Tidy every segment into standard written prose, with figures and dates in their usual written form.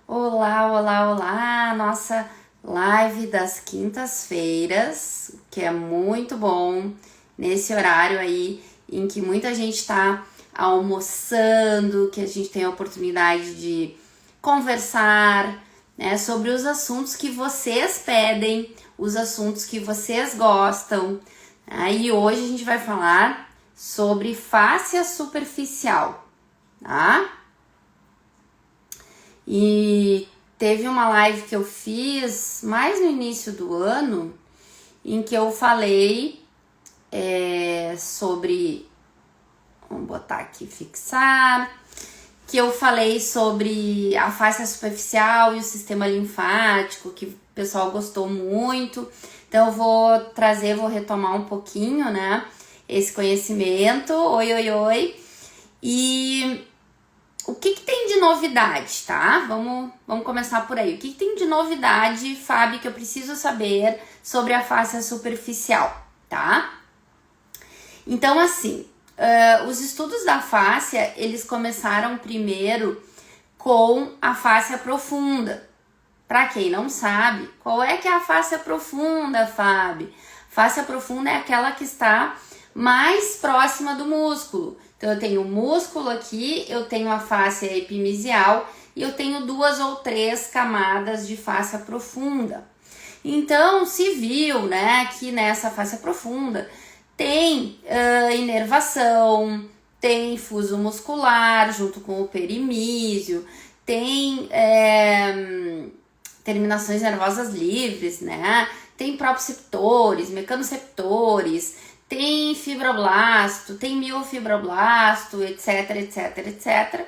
Olá, olá, olá! Nossa live das quintas-feiras, que é muito bom nesse horário aí em que muita gente está almoçando, que a gente tem a oportunidade de conversar, né, sobre os assuntos que vocês pedem, os assuntos que vocês gostam. Aí hoje a gente vai falar sobre fáscia superficial, tá? E teve uma live que eu fiz mais no início do ano, em que eu falei sobre, vamos botar aqui, fixar, que eu falei sobre a fáscia superficial e o sistema linfático, que o pessoal gostou muito. Então eu vou retomar um pouquinho, né, esse conhecimento. Oi, oi, oi. E o que tem de novidade, tá? Vamos começar por aí. O que tem de novidade, Fábio, que eu preciso saber sobre a fáscia superficial, tá? Então, assim, os estudos da fáscia, eles começaram primeiro com a fáscia profunda. Para quem não sabe, qual é que é a fáscia profunda, Fábio? Fáscia profunda é aquela que está mais próxima do músculo. Então, eu tenho o músculo aqui, eu tenho a fáscia epimisial e eu tenho 2 ou 3 camadas de fáscia profunda. Então, se viu, né, que nessa fáscia profunda tem inervação, tem fuso muscular junto com o perimísio, tem terminações nervosas livres, né? Tem proprioceptores, mecanoceptores, tem fibroblasto, tem miofibroblasto, etc, etc, etc.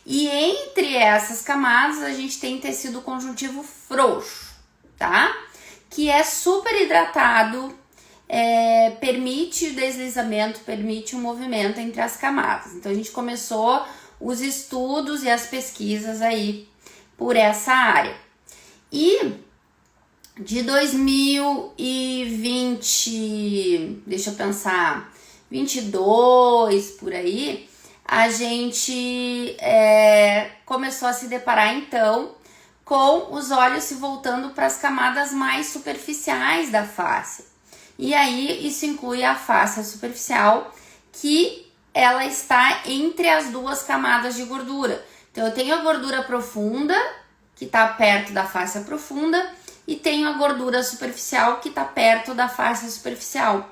E entre essas camadas a gente tem tecido conjuntivo frouxo, tá? Que é super hidratado, permite o deslizamento, permite o movimento entre as camadas. Então a gente começou os estudos e as pesquisas aí por essa área. E de 2020, deixa eu pensar, 22 por aí, a gente começou a se deparar então com os olhos se voltando para as camadas mais superficiais da face. E aí isso inclui a fáscia superficial, que ela está entre as 2 camadas de gordura. Então eu tenho a gordura profunda, que está perto da fáscia profunda, e tenho a gordura superficial, que está perto da fáscia superficial.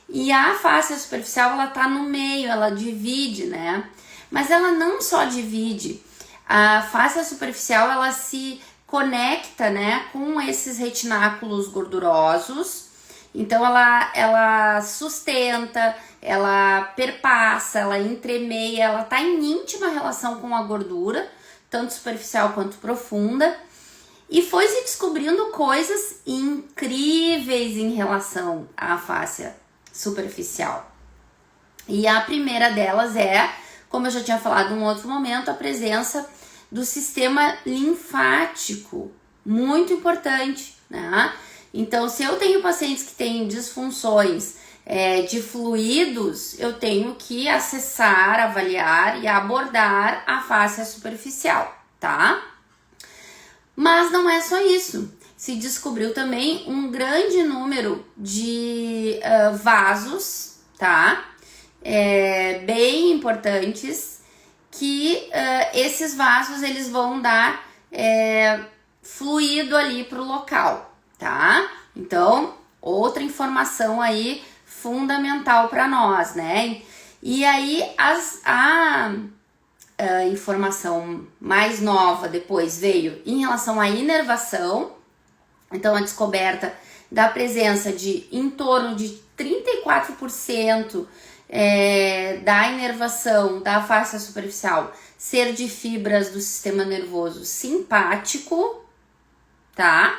E a fáscia superficial, ela está no meio, ela divide, né? Mas ela não só divide, a fáscia superficial, ela se conecta, né, com esses retináculos gordurosos. Então ela sustenta, ela perpassa, ela entremeia, ela está em íntima relação com a gordura, tanto superficial quanto profunda, e foi se descobrindo coisas incríveis em relação à fáscia superficial. E a primeira delas é, como eu já tinha falado em um outro momento, a presença do sistema linfático, muito importante, né? Então, se eu tenho pacientes que têm disfunções de fluidos, eu tenho que acessar, avaliar e abordar a fáscia superficial, tá? Mas não é só isso. Se descobriu também um grande número de vasos, tá? Bem importantes, que esses vasos eles vão dar fluido ali para o local, tá? Então, outra informação aí fundamental para nós, né? E aí a informação mais nova depois veio em relação à inervação. Então a descoberta da presença de em torno de 34% da inervação da fáscia superficial ser de fibras do sistema nervoso simpático, tá?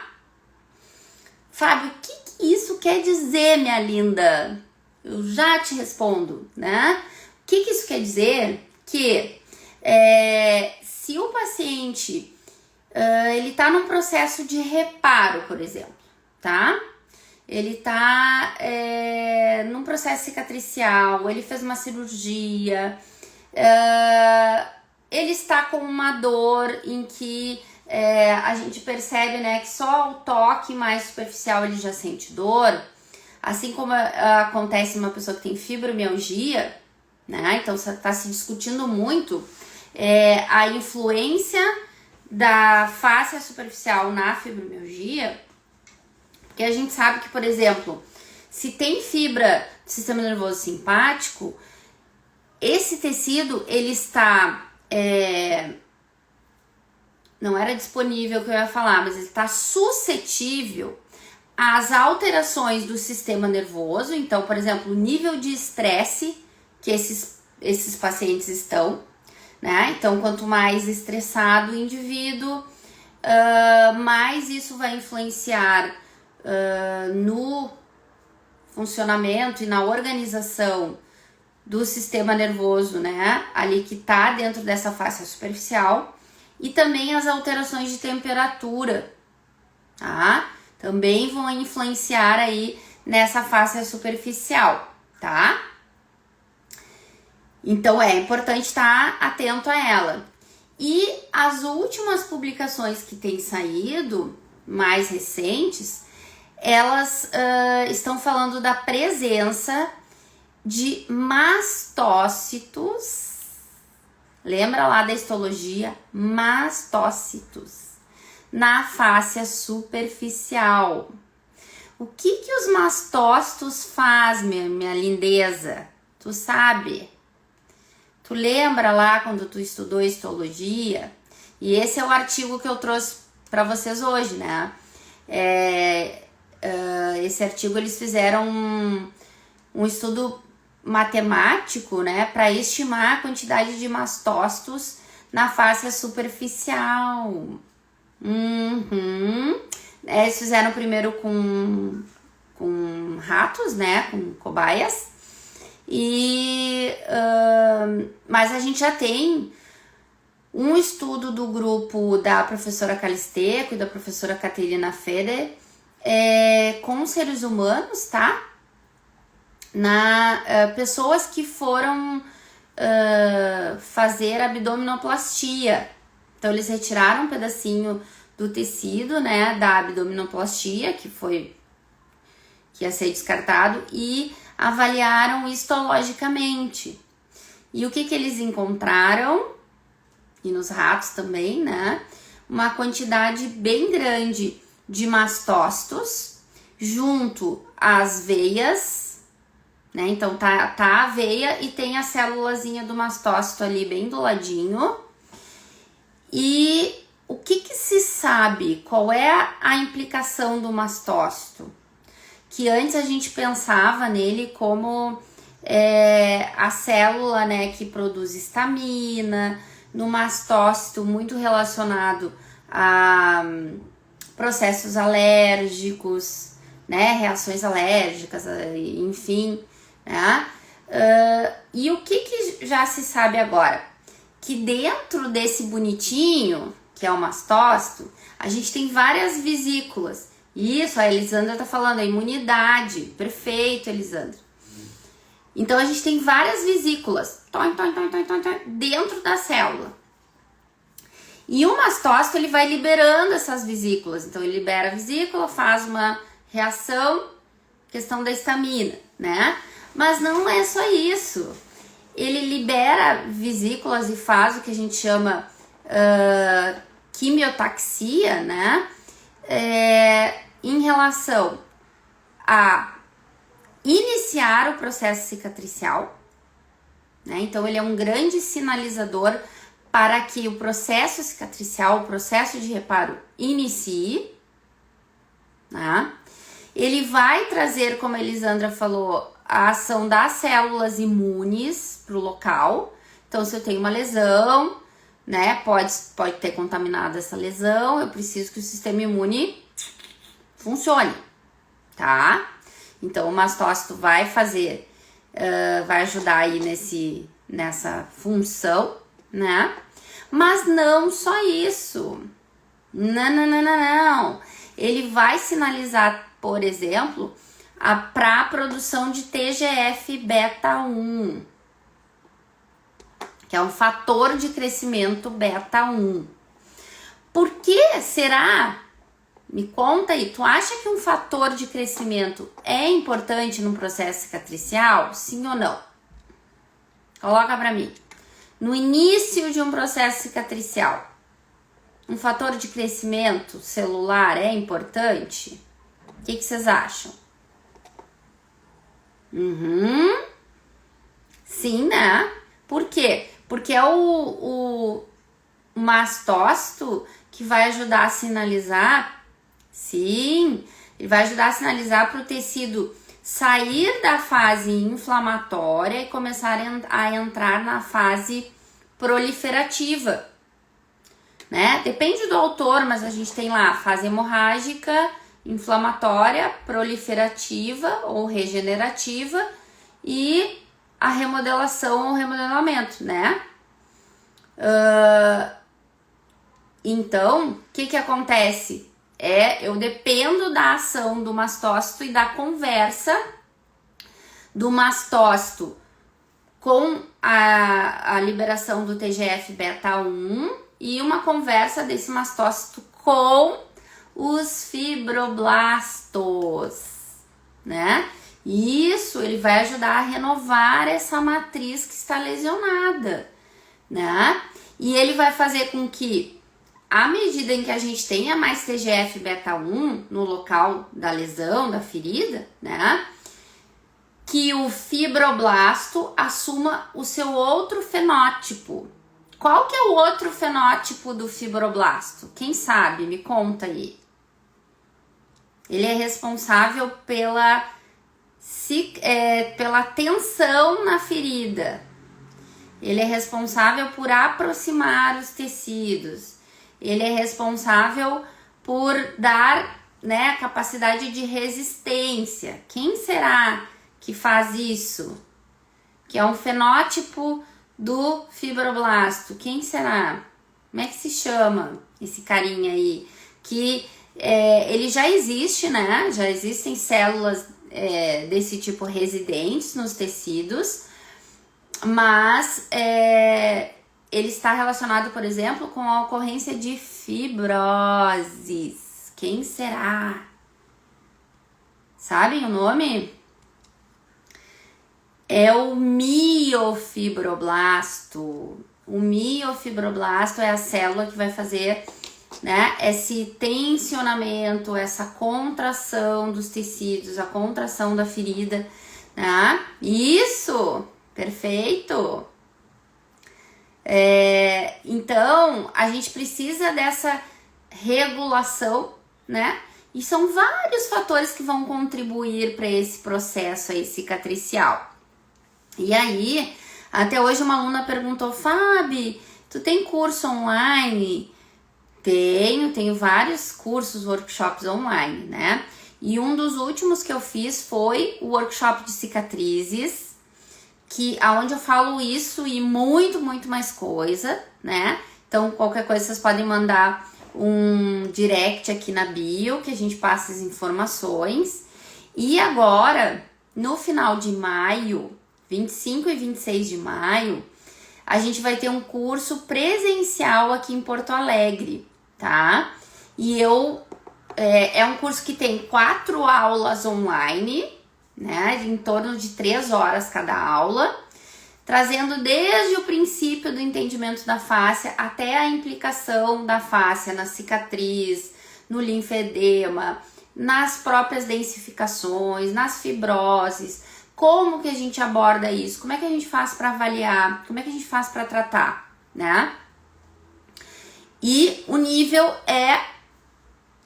Fábio, o que isso quer dizer, minha linda? Eu já te respondo, né? O que isso quer dizer? Que se o paciente ele tá num processo de reparo, por exemplo, tá? Ele tá num processo cicatricial, ele fez uma cirurgia, ele está com uma dor em que a gente percebe, né, que só o toque mais superficial ele já sente dor, assim como acontece numa pessoa que tem fibromialgia, né? Então está se discutindo muito a influência da fáscia superficial na fibromialgia, porque a gente sabe que, por exemplo, se tem fibra do sistema nervoso simpático, esse tecido ele está não era disponível que eu ia falar, mas ele está suscetível às alterações do sistema nervoso. Então, por exemplo, o nível de estresse que esses pacientes estão, né? Então, quanto mais estressado o indivíduo, mais isso vai influenciar no funcionamento e na organização do sistema nervoso, né? Ali que tá dentro dessa fáscia superficial. E também as alterações de temperatura, tá? Também vão influenciar aí nessa fáscia superficial, tá? Então é importante estar atento a ela. E as últimas publicações que têm saído, mais recentes, elas estão falando da presença de mastócitos. Lembra lá da histologia? Mastócitos na fáscia superficial. O que os mastócitos fazem, minha lindeza? Tu sabe? Tu lembra lá quando tu estudou histologia? E esse é o artigo que eu trouxe para vocês hoje, né? Esse artigo eles fizeram um estudo matemático, né, para estimar a quantidade de mastócitos na fáscia superficial. Eles fizeram primeiro com ratos, né, com cobaias, mas a gente já tem um estudo do grupo da professora Calisteco e da professora Caterina Feder com seres humanos, tá? Pessoas que foram fazer abdominoplastia. Então eles retiraram um pedacinho do tecido, né, da abdominoplastia, que ia ser descartado, e avaliaram histologicamente. E o que eles encontraram, e nos ratos também, né, uma quantidade bem grande de mastócitos junto às veias, né? Então tá a veia e tem a célulazinha do mastócito ali bem do ladinho. E o que se sabe? Qual é a implicação do mastócito? Que antes a gente pensava nele como a célula, né, que produz histamina, no mastócito muito relacionado a processos alérgicos, né, reações alérgicas, enfim, né? E o que já se sabe agora? Que dentro desse bonitinho, que é o mastócito, a gente tem várias vesículas. Isso, a Elisandra tá falando, a imunidade. Perfeito, Elisandra. Então, a gente tem várias vesículas dentro da célula. E o mastócito, ele vai liberando essas vesículas. Então, ele libera a vesícula, faz uma reação, questão da histamina, né? Mas não é só isso. Ele libera vesículas e faz o que a gente chama quimiotaxia, né? Em relação a iniciar o processo cicatricial, né? Então, ele é um grande sinalizador para que o processo cicatricial, o processo de reparo inicie, né? Ele vai trazer, como a Elisandra falou, a ação das células imunes para o local. Então, se eu tenho uma lesão, né, pode ter contaminado essa lesão, eu preciso que o sistema imune funcione, tá? Então, o mastócito vai fazer, vai ajudar aí nessa função, né? Mas não só isso. Não. Ele vai sinalizar, por exemplo, para a produção de TGF-beta1, que é um fator de crescimento beta 1. Por que será? Me conta aí, tu acha que um fator de crescimento é importante no processo cicatricial? Sim ou não? Coloca pra mim. No início de um processo cicatricial, um fator de crescimento celular é importante? O que vocês acham? Sim, né? Por quê? Porque é o mastócito que vai ajudar a sinalizar. Sim, ele vai ajudar a sinalizar para o tecido sair da fase inflamatória e começar a entrar na fase proliferativa, né? Depende do autor, mas a gente tem lá a fase hemorrágica, inflamatória, proliferativa ou regenerativa e a remodelação ou remodelamento, né? Então, o que acontece? Eu dependo da ação do mastócito e da conversa do mastócito com a liberação do TGF-beta1 e uma conversa desse mastócito com os fibroblastos, né? Isso, ele vai ajudar a renovar essa matriz que está lesionada, né? E ele vai fazer com que, à medida em que a gente tenha mais TGF-beta1 no local da lesão, da ferida, né? Que o fibroblasto assuma o seu outro fenótipo. Qual que é o outro fenótipo do fibroblasto? Quem sabe? Me conta aí. Ele é responsável pela tensão na ferida. Ele é responsável por aproximar os tecidos. Ele é responsável por dar, né, a capacidade de resistência. Quem será que faz isso? Que é um fenótipo do fibroblasto. Quem será? Como é que se chama esse carinha aí? Que ele já existe, né? Já existem células desse tipo residentes nos tecidos, mas ele está relacionado, por exemplo, com a ocorrência de fibroses. Quem será? Sabem o nome? É o miofibroblasto. O miofibroblasto é a célula que vai fazer, né, esse tensionamento, essa contração dos tecidos, a contração da ferida, né? Isso! Perfeito! Então, a gente precisa dessa regulação, né? E são vários fatores que vão contribuir para esse processo aí cicatricial. E aí, até hoje uma aluna perguntou: Fabi, tu tem curso online? Tenho vários cursos, workshops online, né? E um dos últimos que eu fiz foi o workshop de cicatrizes, aonde eu falo isso e muito mais coisa, né? Então, qualquer coisa vocês podem mandar um direct aqui na bio, que a gente passa as informações. E agora, no final de maio, 25 e 26 de maio, a gente vai ter um curso presencial aqui em Porto Alegre, tá? E é um curso que tem 4 aulas online, né? Em torno de 3 horas cada aula, trazendo desde o princípio do entendimento da fáscia até a implicação da fáscia na cicatriz, no linfedema, nas próprias densificações, nas fibroses. Como que a gente aborda isso? Como é que a gente faz para avaliar? Como é que a gente faz para tratar, né? E o nível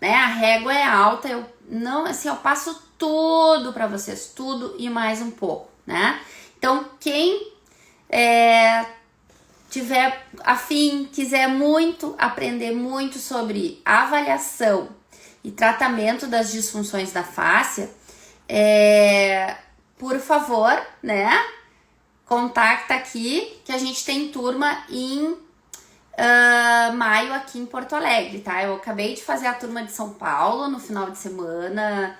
né, a régua é alta. Eu passo tudo para vocês, tudo e mais um pouco, né? Então, quem tiver afim, quiser aprender muito sobre avaliação e tratamento das disfunções da fáscia, por favor, né, contacta aqui que a gente tem turma em maio aqui em Porto Alegre, tá? Eu acabei de fazer a turma de São Paulo no final de semana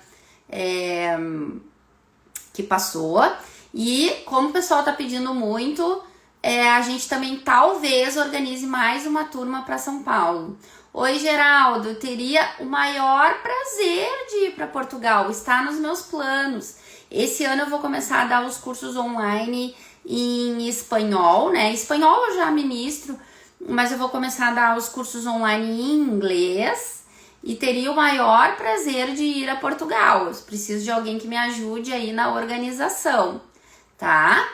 que passou, e como o pessoal tá pedindo muito, a gente também talvez organize mais uma turma para São Paulo. Oi, Geraldo, eu teria o maior prazer de ir para Portugal, está nos meus planos. Esse ano eu vou começar a dar os cursos online em espanhol, né? Espanhol eu já ministro, mas eu vou começar a dar os cursos online em inglês e teria o maior prazer de ir a Portugal. Eu preciso de alguém que me ajude aí na organização, tá?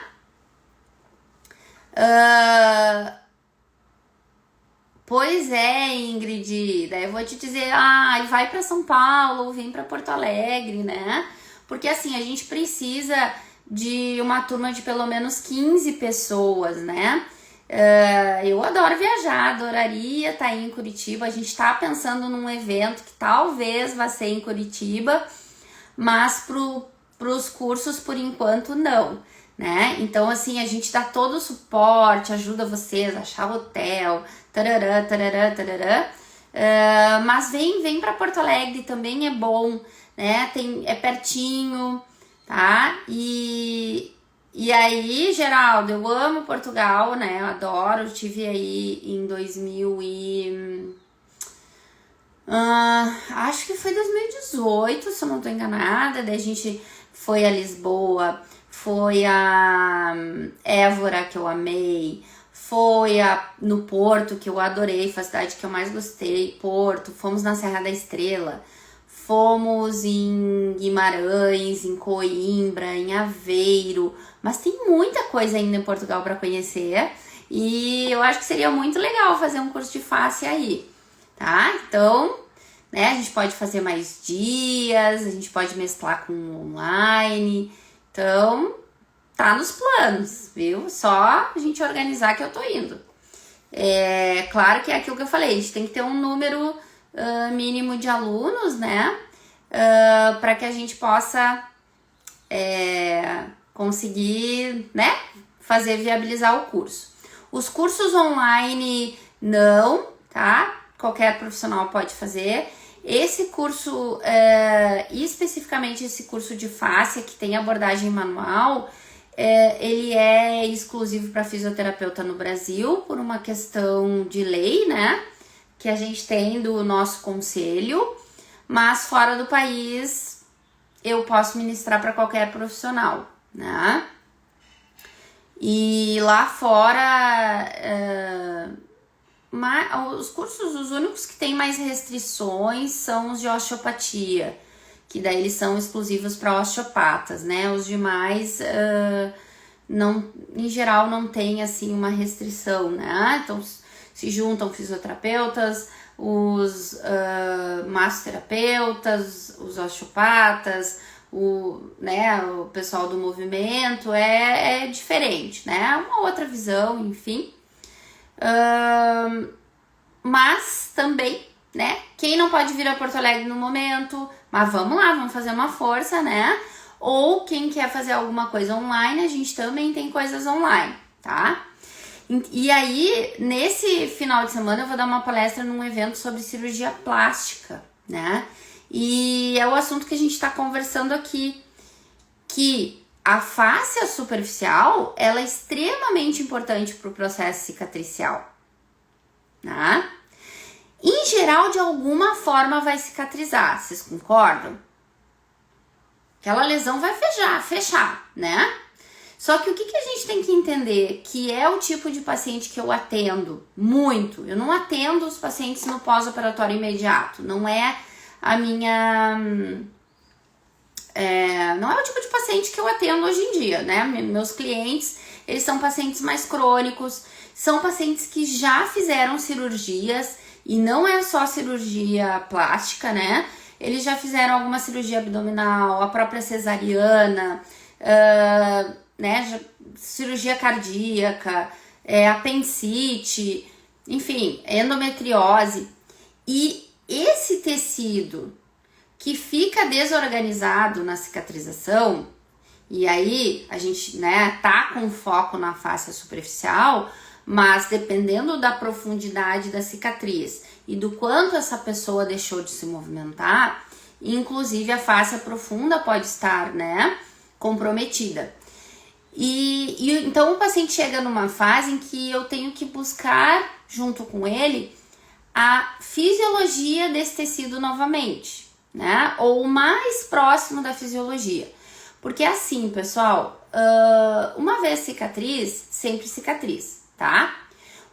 Pois é, Ingrid, daí eu vou te dizer, vai para São Paulo ou vem para Porto Alegre, né? Porque assim, a gente precisa de uma turma de pelo menos 15 pessoas, né? Eu adoro viajar, adoraria estar aí em Curitiba. A gente tá pensando num evento que talvez vá ser em Curitiba, mas pros cursos, por enquanto, não, né? Então, assim, a gente dá todo o suporte, ajuda vocês a achar hotel, tarará, tarará, tarará. Mas vem para Porto Alegre, também é bom, né? É pertinho, tá? E aí, Geraldo, eu amo Portugal, né? Eu adoro, eu estive aí em 2000 e... acho que foi 2018, se eu não tô enganada. Daí a gente foi a Lisboa, foi a Évora, que eu amei, foi no Porto, que eu adorei, foi a cidade que eu mais gostei, Porto. Fomos na Serra da Estrela, fomos em Guimarães, em Coimbra, em Aveiro, mas tem muita coisa ainda em Portugal para conhecer e eu acho que seria muito legal fazer um curso de face aí, tá? Então, né, a gente pode fazer mais dias, a gente pode mesclar com online, então tá nos planos, viu? Só a gente organizar que eu tô indo. Claro que é aquilo que eu falei, a gente tem que ter um número mínimo de alunos, né? Para que a gente possa conseguir, né? Viabilizar o curso. Os cursos online não, tá? Qualquer profissional pode fazer. Esse curso, especificamente esse curso de face, que tem abordagem manual, ele é exclusivo para fisioterapeuta no Brasil, por uma questão de lei, né? Que a gente tem do nosso conselho, mas fora do país eu posso ministrar para qualquer profissional, né? E lá fora, os cursos, os únicos que têm mais restrições são os de osteopatia, que daí eles são exclusivos para osteopatas, né? Os demais, não, em geral, não tem assim uma restrição, né? Então, se juntam fisioterapeutas, os massoterapeutas, os osteopatas, o pessoal do movimento, é diferente, né? Uma outra visão, enfim. Mas também, né? Quem não pode vir a Porto Alegre no momento, mas vamos lá, vamos fazer uma força, né? Ou quem quer fazer alguma coisa online, a gente também tem coisas online, tá? E aí, nesse final de semana, eu vou dar uma palestra num evento sobre cirurgia plástica, né? E é o assunto que a gente tá conversando aqui, que a fáscia superficial, ela é extremamente importante para o processo cicatricial, né? Em geral, de alguma forma vai cicatrizar, vocês concordam? Aquela lesão vai fechar, né? Só que o que a gente tem que entender, que é o tipo de paciente que eu atendo muito. Eu não atendo os pacientes no pós-operatório imediato, não é a minha... não é o tipo de paciente que eu atendo hoje em dia, né? Meus clientes, eles são pacientes mais crônicos, são pacientes que já fizeram cirurgias, e não é só cirurgia plástica, né? Eles já fizeram alguma cirurgia abdominal, a própria cesariana, cirurgia cardíaca, apendicite, enfim, endometriose. E esse tecido que fica desorganizado na cicatrização, e aí a gente, né, tá com foco na face superficial, mas dependendo da profundidade da cicatriz e do quanto essa pessoa deixou de se movimentar, inclusive a face profunda pode estar, né, comprometida. E então o paciente chega numa fase em que eu tenho que buscar, junto com ele, a fisiologia desse tecido novamente, né? Ou o mais próximo da fisiologia. Porque assim, pessoal, uma vez cicatriz, sempre cicatriz, tá?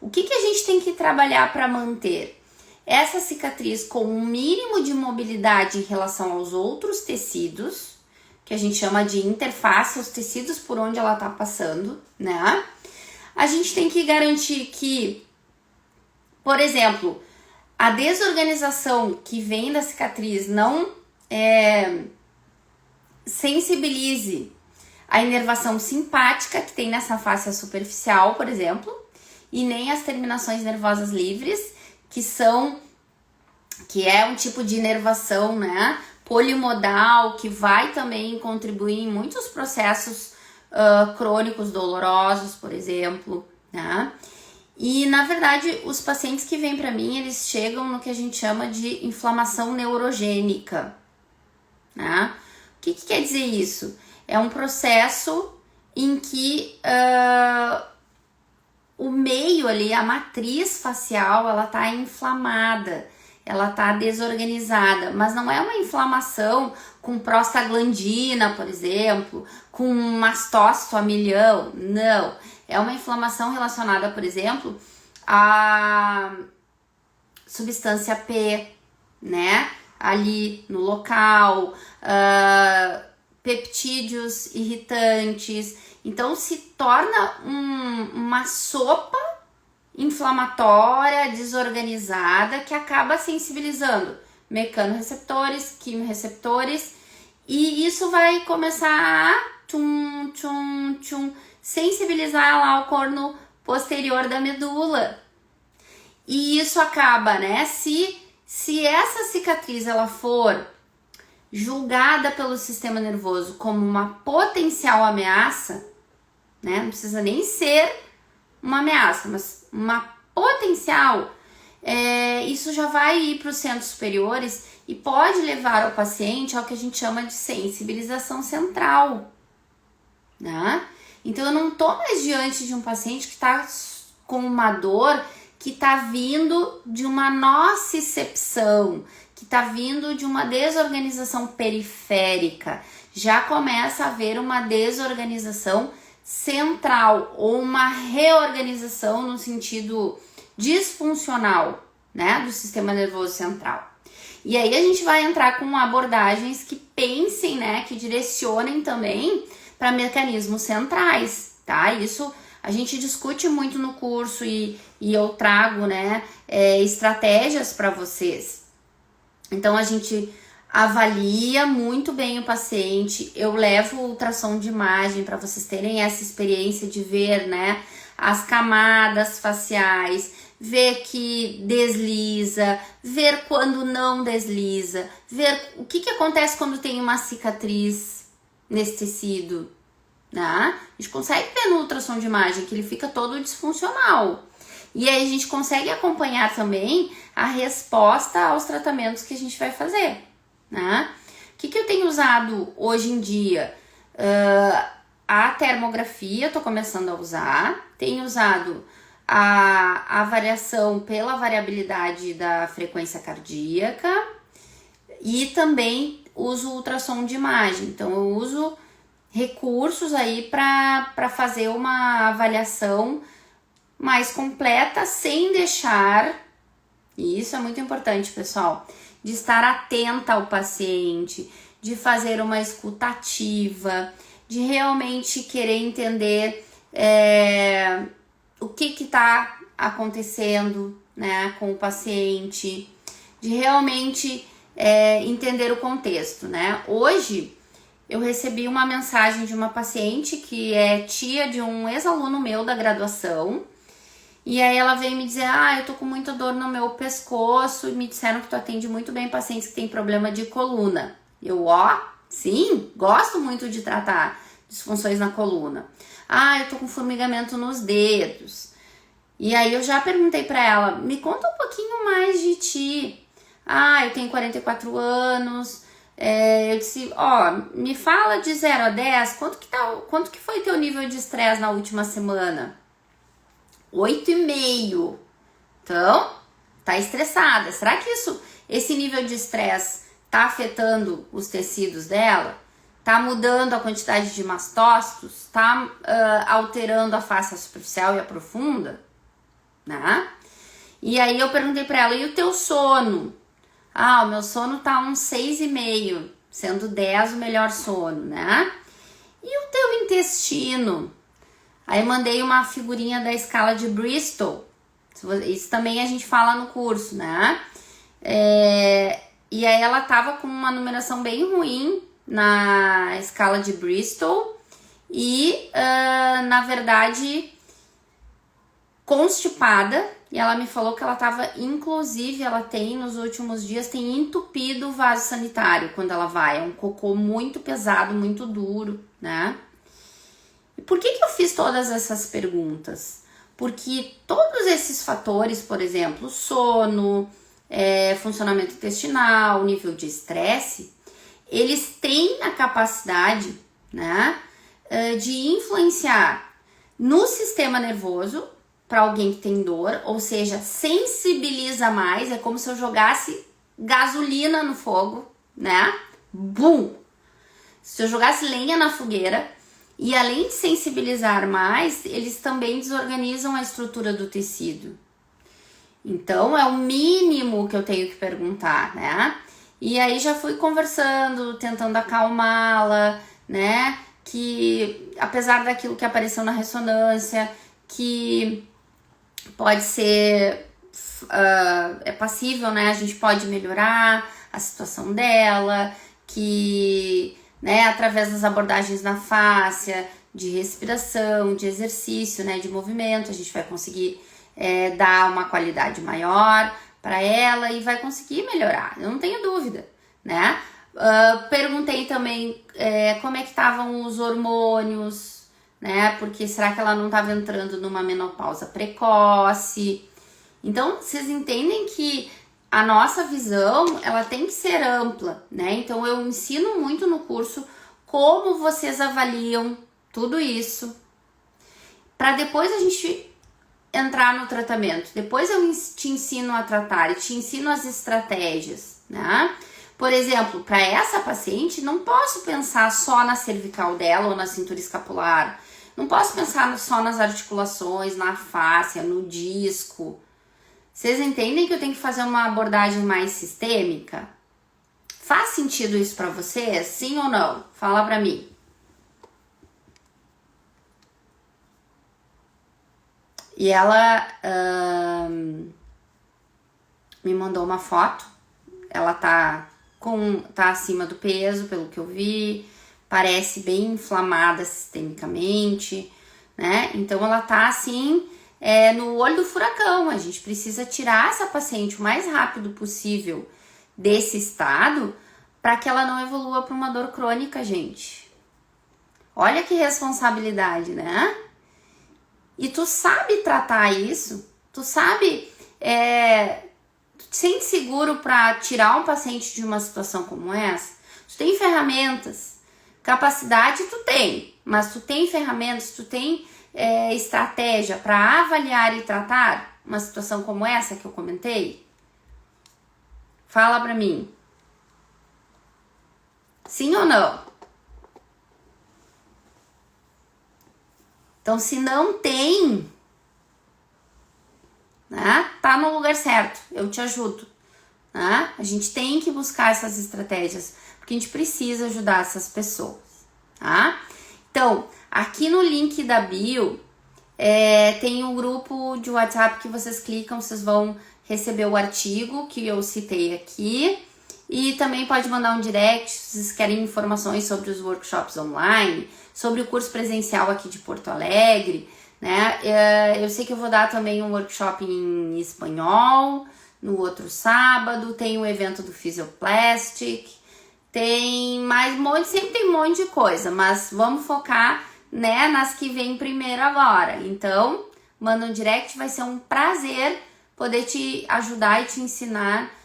O que a gente tem que trabalhar para manter essa cicatriz com um mínimo de mobilidade em relação aos outros tecidos, que a gente chama de interface, os tecidos por onde ela tá passando, né? A gente tem que garantir que, por exemplo, a desorganização que vem da cicatriz não sensibilize a inervação simpática que tem nessa face superficial, por exemplo, e nem as terminações nervosas livres, que é um tipo de inervação, né, polimodal, que vai também contribuir em muitos processos crônicos dolorosos, por exemplo, né? E, na verdade, os pacientes que vêm para mim, eles chegam no que a gente chama de inflamação neurogênica, né? O que quer dizer isso? É um processo em que o meio ali, a matriz facial, ela tá inflamada, ela tá desorganizada, mas não é uma inflamação com prostaglandina, por exemplo, com mastócito a milhão, não. É uma inflamação relacionada, por exemplo, à substância P, né? Ali no local, peptídeos irritantes. Então se torna uma sopa inflamatória, desorganizada, que acaba sensibilizando mecanorreceptores, quimiorreceptores, e isso vai começar a sensibilizar lá o corno posterior da medula. E isso acaba, né? Se essa cicatriz ela for julgada pelo sistema nervoso como uma potencial ameaça, né? Não precisa nem ser uma ameaça, mas uma potencial, isso já vai ir para os centros superiores e pode levar o paciente ao que a gente chama de sensibilização central, né? Então eu não estou mais diante de um paciente que está com uma dor que está vindo de uma nocicepção, que está vindo de uma desorganização periférica. Já começa a haver uma desorganização central ou uma reorganização no sentido disfuncional, né, do sistema nervoso central. E aí a gente vai entrar com abordagens que pensem, né, que direcionem também para mecanismos centrais, tá? Isso a gente discute muito no curso e eu trago, né, estratégias para vocês. Então a gente avalia muito bem o paciente, eu levo o ultrassom de imagem para vocês terem essa experiência de ver, né, as camadas faciais, ver que desliza, ver quando não desliza, ver o que acontece quando tem uma cicatriz nesse tecido, né? A gente consegue ver no ultrassom de imagem que ele fica todo disfuncional. E aí a gente consegue acompanhar também a resposta aos tratamentos que a gente vai fazer, né? O que eu tenho usado hoje em dia? A termografia, tô começando a usar. Tenho usado a variação pela variabilidade da frequência cardíaca e também uso ultrassom de imagem. Então eu uso recursos aí para fazer uma avaliação mais completa, sem deixar, e isso é muito importante, pessoal, de estar atenta ao paciente, de fazer uma escuta ativa, de realmente querer entender o que está acontecendo, né, com o paciente, de realmente entender o contexto, né? Hoje eu recebi uma mensagem de uma paciente que é tia de um ex-aluno meu da graduação. E aí ela veio me dizer, eu tô com muita dor no meu pescoço e me disseram que tu atende muito bem pacientes que têm problema de coluna. Eu, sim, gosto muito de tratar disfunções na coluna. Eu tô com formigamento nos dedos. E aí eu já perguntei pra ela, me conta um pouquinho mais de ti. Eu tenho 44 anos. Eu disse, me fala de 0 a 10, quanto que foi teu nível de estresse na última semana? 8,5. Então, tá estressada. Será que esse nível de estresse tá afetando os tecidos dela? Tá mudando a quantidade de mastócitos? Tá alterando a face superficial e a profunda? Né? E aí eu perguntei pra ela, e o teu sono? Ah, o meu sono tá uns 6,5, sendo 10 o melhor sono, né? E o teu intestino? Aí mandei uma figurinha da escala de Bristol. Isso também a gente fala no curso, né? E aí ela tava com uma numeração bem ruim na escala de Bristol e, na verdade, constipada. E ela me falou que ela tava, inclusive, ela tem, nos últimos dias, tem entupido o vaso sanitário quando ela vai. É um cocô muito pesado, muito duro, né? E por que eu fiz todas essas perguntas? Porque todos esses fatores, por exemplo, sono, funcionamento intestinal, nível de estresse, eles têm a capacidade, né, de influenciar no sistema nervoso para alguém que tem dor, ou seja, sensibiliza mais, é como se eu jogasse gasolina no fogo, né? Bum! Se eu jogasse lenha na fogueira, e além de sensibilizar mais, eles também desorganizam a estrutura do tecido. Então, é o mínimo que eu tenho que perguntar, né? E aí já fui conversando, tentando acalmá-la, né? Que apesar daquilo que apareceu na ressonância, que pode ser, é passível, né? A gente pode melhorar a situação dela, que, né, através das abordagens na fáscia, de respiração, de exercício, né, de movimento, a gente vai conseguir dar uma qualidade maior para ela e vai conseguir melhorar, eu não tenho dúvida, né? Perguntei também como é que estavam os hormônios, né? Porque será que ela não estava entrando numa menopausa precoce? Então, vocês entendem que a nossa visão, ela tem que ser ampla, né? Então, eu ensino muito no curso como vocês avaliam tudo isso, para depois a gente entrar no tratamento. Depois eu te ensino a tratar e te ensino as estratégias, né? Por exemplo, para essa paciente, não posso pensar só na cervical dela ou na cintura escapular. Não posso pensar só nas articulações, na fáscia, no disco. Vocês entendem que eu tenho que fazer uma abordagem mais sistêmica? Faz sentido isso para vocês? Sim ou não? Fala para mim. E ela me mandou uma foto. Ela tá acima do peso, pelo que eu vi. Parece bem inflamada sistemicamente, né? Então ela tá assim, no olho do furacão. A gente precisa tirar essa paciente o mais rápido possível desse estado para que ela não evolua para uma dor crônica, gente. Olha que responsabilidade, né? E tu sabe tratar isso? Tu sabe, tu te sente seguro para tirar um paciente de uma situação como essa? Tu tem ferramentas, capacidade tu tem, mas tu tem ferramentas, tu tem estratégia para avaliar e tratar uma situação como essa que eu comentei? Fala pra mim. Sim ou não? Então, se não tem, né, tá no lugar certo, eu te ajudo. Né? A gente tem que buscar essas estratégias, porque a gente precisa ajudar essas pessoas. Tá? Então, aqui no link da bio, tem um grupo de WhatsApp que vocês clicam, vocês vão receber o artigo que eu citei aqui. E também pode mandar um direct se vocês querem informações sobre os workshops online, sobre o curso presencial aqui de Porto Alegre, né? Eu sei que eu vou dar também um workshop em espanhol no outro sábado, tem o evento do Physioplastic, tem mais sempre tem um monte de coisa, mas vamos focar, né, nas que vem primeiro agora. Então, manda um direct, vai ser um prazer poder te ajudar e te ensinar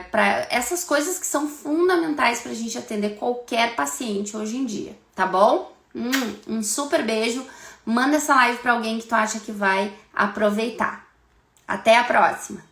para essas coisas que são fundamentais para a gente atender qualquer paciente hoje em dia, tá bom? Um super beijo, manda essa live para alguém que tu acha que vai aproveitar. Até a próxima!